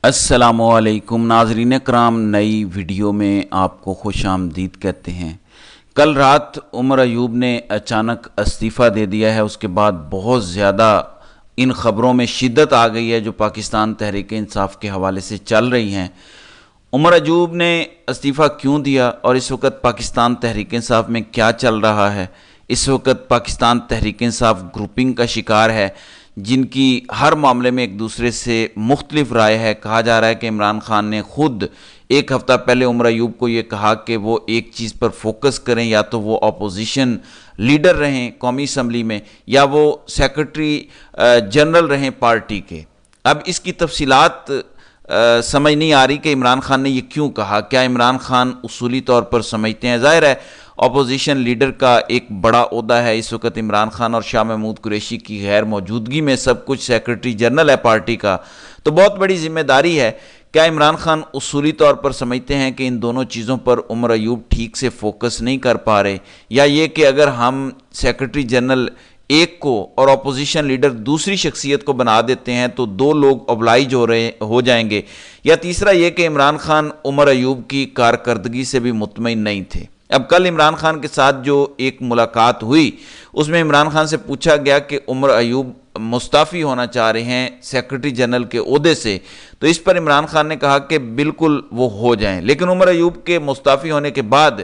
السلام علیکم ناظرین کرام، نئی ویڈیو میں آپ کو خوش آمدید کہتے ہیں۔ کل رات عمر ایوب نے اچانک استعفیٰ دے دیا ہے۔ اس کے بعد بہت زیادہ ان خبروں میں شدت آ گئی ہے جو پاکستان تحریک انصاف کے حوالے سے چل رہی ہیں۔ عمر ایوب نے استعفیٰ کیوں دیا اور اس وقت پاکستان تحریک انصاف میں کیا چل رہا ہے؟ اس وقت پاکستان تحریک انصاف گروپنگ کا شکار ہے جن کی ہر معاملے میں ایک دوسرے سے مختلف رائے ہے۔ کہا جا رہا ہے کہ عمران خان نے خود ایک ہفتہ پہلے عمر ایوب کو یہ کہا کہ وہ ایک چیز پر فوکس کریں، یا تو وہ اپوزیشن لیڈر رہیں قومی اسمبلی میں، یا وہ سیکرٹری جنرل رہیں پارٹی کے۔ اب اس کی تفصیلات سمجھ نہیں آ رہی کہ عمران خان نے یہ کیوں کہا۔ کیا عمران خان اصولی طور پر سمجھتے ہیں؟ ظاہر ہے اپوزیشن لیڈر کا ایک بڑا عہدہ ہے اس وقت عمران خان، اور شاہ محمود قریشی کی غیر موجودگی میں سب کچھ سیکرٹری جنرل ہے پارٹی کا، تو بہت بڑی ذمہ داری ہے۔ کیا عمران خان اصولی طور پر سمجھتے ہیں کہ ان دونوں چیزوں پر عمر ایوب ٹھیک سے فوکس نہیں کر پا رہے، یا یہ کہ اگر ہم سیکرٹری جنرل ایک کو اور اپوزیشن لیڈر دوسری شخصیت کو بنا دیتے ہیں تو دو لوگ اوبلائج ہو جائیں گے، یا تیسرا یہ کہ عمران خان عمر ایوب کی کارکردگی سے بھی مطمئن نہیں تھے؟ اب کل عمران خان کے ساتھ جو ایک ملاقات ہوئی اس میں عمران خان سے پوچھا گیا کہ عمر ایوب مستعفی ہونا چاہ رہے ہیں سیکرٹری جنرل کے عہدے سے، تو اس پر عمران خان نے کہا کہ بالکل وہ ہو جائیں۔ لیکن عمر ایوب کے مستعفی ہونے کے بعد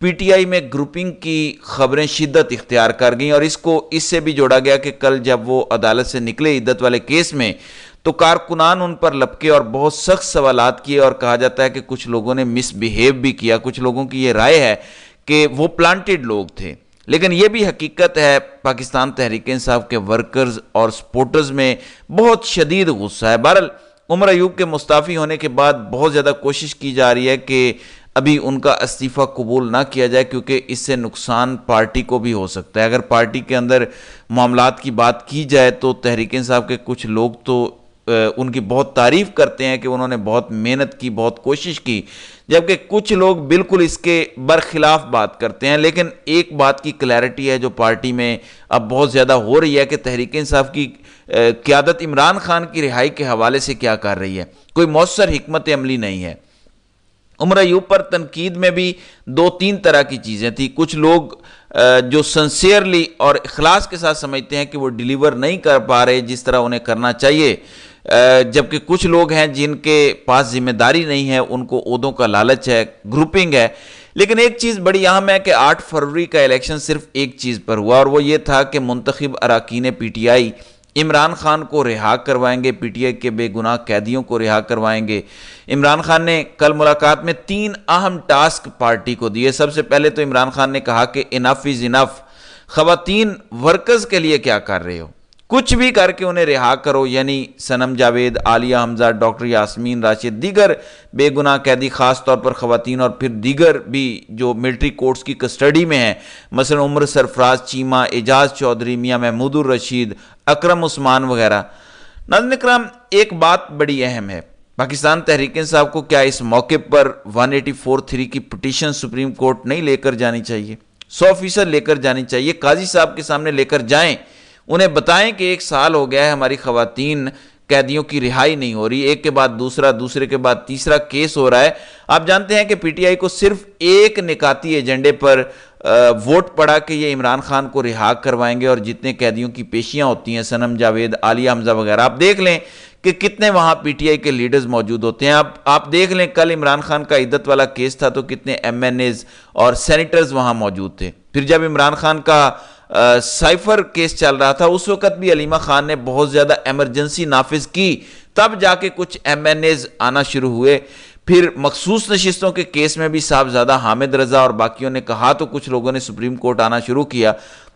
پی ٹی آئی میں گروپنگ کی خبریں شدت اختیار کر گئیں، اور اس سے بھی جوڑا گیا کہ کل جب وہ عدالت سے نکلے عدت والے کیس میں تو کارکنان ان پر لپکے اور بہت سخت سوالات کیے، اور کہا جاتا ہے کہ کچھ لوگوں نے مس بیہیو بھی کیا۔ کچھ لوگوں کی یہ رائے ہے کہ وہ پلانٹڈ لوگ تھے، لیکن یہ بھی حقیقت ہے پاکستان تحریک انصاف کے ورکرز اور سپورٹرز میں بہت شدید غصہ ہے۔ بہرحال عمر ایوب کے مستعفی ہونے کے بعد بہت زیادہ کوشش کی جا رہی ہے کہ ابھی ان کا استعفیٰ قبول نہ کیا جائے، کیونکہ اس سے نقصان پارٹی کو بھی ہو سکتا ہے۔ اگر پارٹی کے اندر معاملات کی بات کی جائے تو تحریک انصاف کے کچھ لوگ تو ان کی بہت تعریف کرتے ہیں کہ انہوں نے بہت محنت کی، بہت کوشش کی، جبکہ کچھ لوگ بالکل اس کے برخلاف بات کرتے ہیں۔ لیکن ایک بات کی کلیئرٹی ہے جو پارٹی میں اب بہت زیادہ ہو رہی ہے کہ تحریک انصاف کی قیادت عمران خان کی رہائی کے حوالے سے کیا کر رہی ہے، کوئی مؤثر حکمت عملی نہیں ہے۔ عمر ایوب پر تنقید میں بھی دو تین طرح کی چیزیں تھیں۔ کچھ لوگ جو سنسیئرلی اور اخلاص کے ساتھ سمجھتے ہیں کہ وہ ڈیلیور نہیں کر پا رہے جس طرح انہیں کرنا چاہیے، جبکہ کچھ لوگ ہیں جن کے پاس ذمہ داری نہیں ہے، ان کو عہدوں کا لالچ ہے، گروپنگ ہے۔ لیکن ایک چیز بڑی اہم ہے کہ 8 فروری کا الیکشن صرف ایک چیز پر ہوا، اور وہ یہ تھا کہ منتخب اراکین پی ٹی آئی عمران خان کو رہا کروائیں گے، پی ٹی آئی کے بے گناہ قیدیوں کو رہا کروائیں گے۔ عمران خان نے کل ملاقات میں 3 اہم ٹاسک پارٹی کو دیے۔ سب سے پہلے تو عمران خان نے کہا کہ انف از انف، خواتین ورکرز کے لیے کیا کر رہے ہو، کچھ بھی کر کے انہیں رہا کرو، یعنی صنم جاوید، عالیہ حمزہ، ڈاکٹر یاسمین راشد، دیگر بے گناہ قیدی، خاص طور پر خواتین، اور پھر دیگر بھی جو ملٹری کورٹس کی کسٹڈی میں ہیں، مثلا عمر سرفراز چیمہ، اعجاز چودھری، میاں محمود الرشید، اکرم عثمان وغیرہ۔ ناظرین اکرام، ایک بات بڑی اہم ہے، پاکستان تحریک انصاف کو کیا اس موقع پر 184(3) کی پٹیشن سپریم کورٹ نہیں لے کر جانی چاہیے؟ 100% لے کر جانی چاہیے۔ قاضی صاحب کے سامنے لے کر جائیں، انہیں بتائیں کہ 1 سال ہو گیا ہے ہماری خواتین قیدیوں کی رہائی نہیں ہو رہی، ایک کے بعد دوسرا، دوسرے کے بعد تیسرا کیس ہو رہا ہے۔ آپ جانتے ہیں کہ پی ٹی آئی کو صرف ایک نکاتی ایجنڈے پر ووٹ پڑا کہ یہ عمران خان کو رہا کروائیں گے، اور جتنے قیدیوں کی پیشیاں ہوتی ہیں، صنم جاوید، عالیہ حمزہ وغیرہ، آپ دیکھ لیں کہ کتنے وہاں پی ٹی آئی کے لیڈرز موجود ہوتے ہیں۔ آپ دیکھ لیں کل عمران خان کا عدت والا کیس تھا تو کتنے ایم این ایز اور سینیٹرز وہاں موجود تھے۔ پھر جب عمران خان کا سائفر کیس چل رہا تھا اس وقت بھی علیمہ خان نے بہت زیادہ ایمرجنسی نافذ کی، تب جا کے کچھ ایم این ایز آنا شروع ہوئے۔ پھر مخصوص نشستوں کے کیس میں بھی صاحبزادہ حامد رضا اور باقیوں نے کہا تو کچھ لوگوں نے سپریم کورٹ آنا شروع کیا،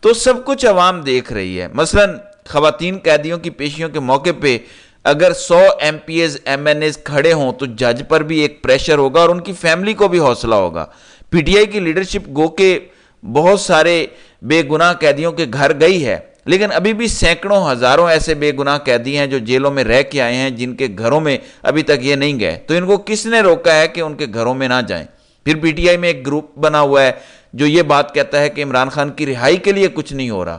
تو سب کچھ عوام دیکھ رہی ہے۔ مثلا خواتین قیدیوں کی پیشیوں کے موقع پہ اگر 100 MPs MNAs کھڑے ہوں تو جج پر بھی ایک پریشر ہوگا اور ان کی فیملی کو بھی حوصلہ ہوگا۔ پی ٹی آئی کی لیڈرشپ گو کہ بہت سارے بے گناہ قیدیوں کے گھر گئی ہے، لیکن ابھی بھی سینکڑوں ہزاروں ایسے بے گناہ قیدی ہیں جو جیلوں میں رہ کے آئے ہیں جن کے گھروں میں ابھی تک یہ نہیں گئے، تو ان کو کس نے روکا ہے کہ ان کے گھروں میں نہ جائیں؟ پھر پی ٹی آئی میں ایک گروپ بنا ہوا ہے جو یہ بات کہتا ہے کہ عمران خان کی رہائی کے لیے کچھ نہیں ہو رہا۔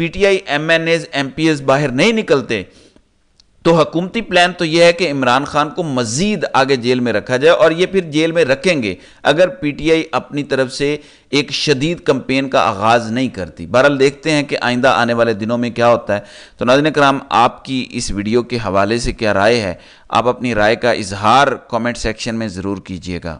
P T I MNAs MPs باہر نہیں نکلتے تو حکومتی پلان تو یہ ہے کہ عمران خان کو مزید آگے جیل میں رکھا جائے، اور یہ پھر جیل میں رکھیں گے اگر پی ٹی آئی اپنی طرف سے ایک شدید کمپین کا آغاز نہیں کرتی۔ بہرحال دیکھتے ہیں کہ آئندہ آنے والے دنوں میں کیا ہوتا ہے۔ تو ناظرین کرام، آپ کی اس ویڈیو کے حوالے سے کیا رائے ہے؟ آپ اپنی رائے کا اظہار کامنٹ سیکشن میں ضرور کیجیے گا۔